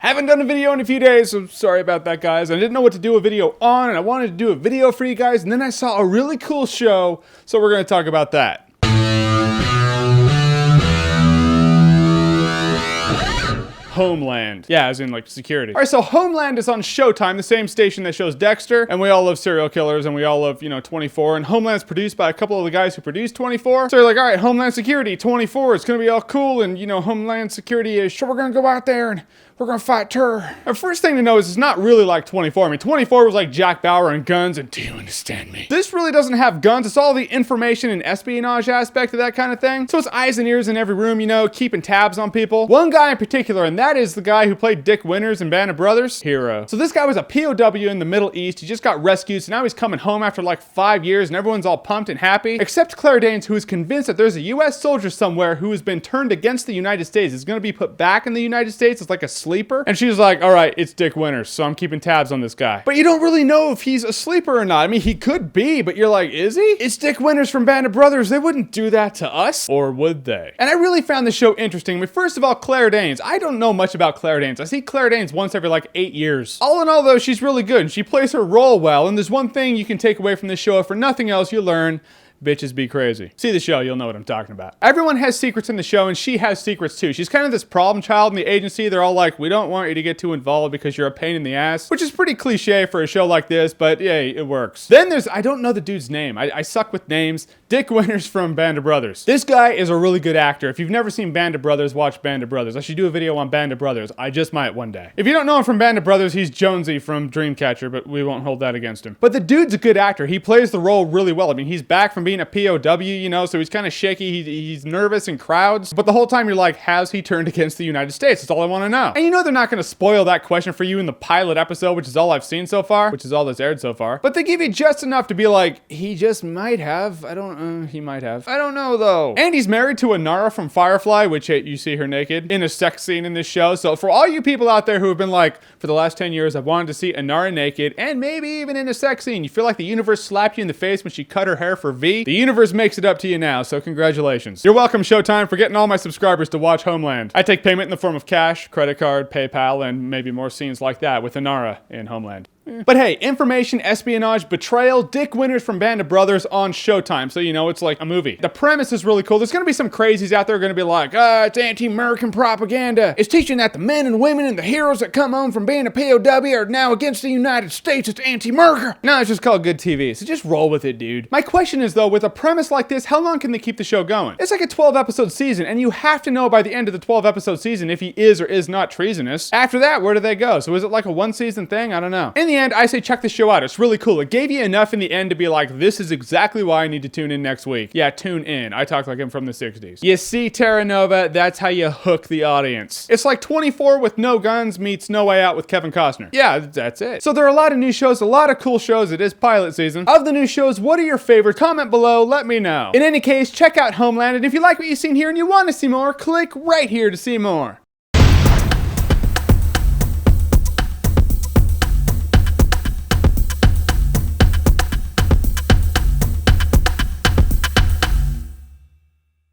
Haven't done a video in a few days, so sorry about that, guys. I didn't know what to do a video on, and I wanted to do a video for you guys, and then I saw a really cool show, so we're going to talk about that. Homeland. Yeah, as in like security. Alright, so Homeland is on Showtime, the same station that shows Dexter, and we all love serial killers, and we all love, 24, and Homeland's produced by a couple of the guys who produced 24. So they're like, alright, Homeland Security, 24, it's gonna be all cool, and Homeland Security-ish, so we're gonna go out there and we're gonna fight terror. The first thing to know is it's not really like 24. I mean, 24 was like Jack Bauer and guns, and do you understand me? This really doesn't have guns, it's all the information and espionage aspect of that kind of thing. So it's eyes and ears in every room, keeping tabs on people. One guy in particular, and that is the guy who played Dick Winters in Band of Brothers, Hero. So this guy was a POW in the Middle East, he just got rescued, so now he's coming home after like 5 years, and everyone's all pumped and happy, except Claire Danes, who is convinced that there's a US soldier somewhere who has been turned against the United States. Is gonna be put back in the United States as like a sleeper. And she's like, all right, it's Dick Winters, so I'm keeping tabs on this guy. But you don't really know if he's a sleeper or not. I mean, he could be, but you're like, is he? It's Dick Winters from Band of Brothers. They wouldn't do that to us. Or would they? And I really found the show interesting. I mean, first of all, Claire Danes. I don't know much about Claire Danes. I see Claire Danes once every like 8 years. All in all, though, she's really good, and she plays her role well. And there's one thing you can take away from this show. If for nothing else, you learn: bitches be crazy. See the show, you'll know what I'm talking about. Everyone has secrets in the show, and she has secrets too. She's kind of this problem child in the agency. They're all like, we don't want you to get too involved because you're a pain in the ass, which is pretty cliche for a show like this, but yay, it works. Then there's, I don't know the dude's name. I suck with names. Dick Winters from Band of Brothers. This guy is a really good actor. If you've never seen Band of Brothers, watch Band of Brothers. I should do a video on Band of Brothers. I just might one day. If you don't know him from Band of Brothers, he's Jonesy from Dreamcatcher, but we won't hold that against him. But the dude's a good actor. He plays the role really well. I mean, he's back from being a POW, so he's kind of shaky. He's nervous in crowds. But the whole time you're like, has he turned against the United States? That's all I want to know. And they're not going to spoil that question for you in the pilot episode, which is all I've seen so far, which is all that's aired so far. But they give you just enough to be like, he just might have. He might have. I don't know, though. And he's married to Inara from Firefly, which you see her naked in a sex scene in this show. So for all you people out there who have been like, for the last 10 years, I've wanted to see Inara naked, and maybe even in a sex scene, you feel like the universe slapped you in the face when she cut her hair for V. The universe makes it up to you now, so congratulations. You're welcome, Showtime, for getting all my subscribers to watch Homeland. I take payment in the form of cash, credit card, PayPal, and maybe more scenes like that with Inara in Homeland. But hey, information, espionage, betrayal, Dick Winters from Band of Brothers on Showtime. So, it's like a movie. The premise is really cool. There's going to be some crazies out there going to be like, it's anti-American propaganda. It's teaching that the men and women and the heroes that come home from being a POW are now against the United States. It's anti-America. No, it's just called good TV. So just roll with it, dude. My question is, though, with a premise like this, how long can they keep the show going? It's like a 12-episode season, and you have to know by the end of the 12-episode season if he is or is not treasonous. After that, where do they go? So is it like a one-season thing? I don't know. In the end, I say check this show out. It's really cool. It gave you enough in the end to be like, this is exactly why I need to tune in next week. Yeah, tune in. I talk like I'm from the 60s. You see, Terra Nova, that's how you hook the audience. It's like 24 with no guns meets No Way Out with Kevin Costner. Yeah, that's it. So there are a lot of new shows, a lot of cool shows. It is pilot season. Of the new shows, what are your favorites? Comment below, let me know. In any case, check out Homeland, and if you like what you've seen here and you want to see more, click right here to see more.